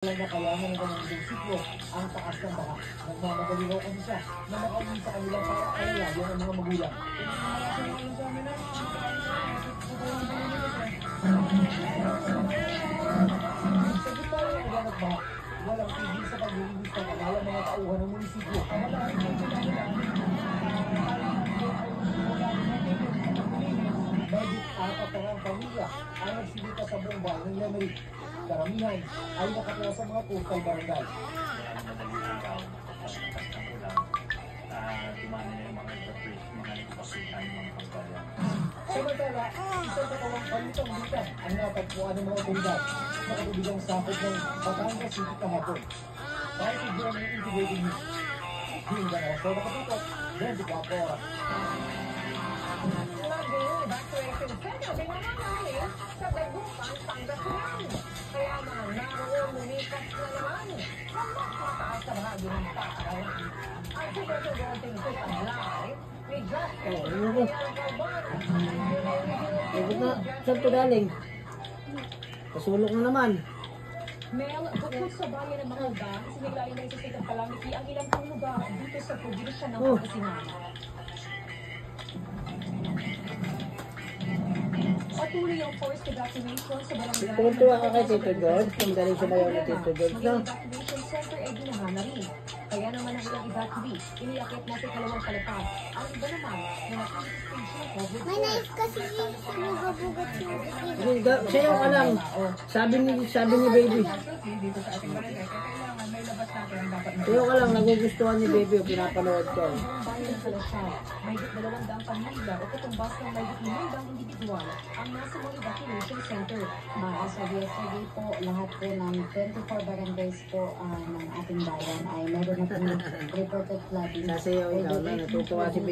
Talaga kayanan ng kanyang munisipyo ang taas ng baha. Nagmamadali raw kasi siya na makauwi sa kanila para alalayan ang mga magulang. Sa gitna ng ulan at baha, walang tigil sa paglilinis ng alalang mga tauhan ng munisipyo. Mahigit 4 na pamilya ang nagsilita sa buong bayan ng Lemery. Karamihan ay nakatira sa mga coastal barangay. Madaling araw, pagkas ng ulan, dumami na yung mga interpret, mga nagpapasitan, mga pagkaya. Samantala, isang katawang palitang bitan ang natagpuan ng mga otoridad sa katubigang sakop ng Batangas City kahapon. Para siguro ng integrated news. Hinggang oras na nakatutok, 24 oras. Laging evacuation center din nangangaling sa Dagupan, Pangasinan. Kaya mga naroon lumikas na naman sa mas mataas sa bahagi ng Pangasinan. Ang Superintendent Ito Panlay ni Justin Ikot na, saan to galing? Pasulok na naman. Mel, bukod sa bayan ng mga udang, sinilayan na sa state ng Calamity ang ilang pang lugar dito sa probinsya ng Pangasinan. Patuloy ang forced evacuation sa barangay. Tuwan-tuwa ka kay Tito George, kung galing sumayaw ni Tito George, no? Ang evacuation center ay ginahan na rin. Kaya naman ang ilang evacuees, inilakit na sa ikalawang palapag. Ang iba naman na nakastage ng COVID. May nais kasi sinababugat yung Sayaw ka lang. Sabi ni baby. dito sa ating barangay. Kaya kailangan may labas natin ang dapat Sayaw ka lang, nagugustuhan ni baby o pinapanood ko. Ang bayan ng Kalasyaw, may 200 pamilya o katumbas ng may 5,000 individual ang nasa mga evacuation center. Sa yesterday po, lahat po ng 24 barangays po ng ating bayan ay meron na po reported flooding. Sasayaw ikaw na, natutuwa si baby.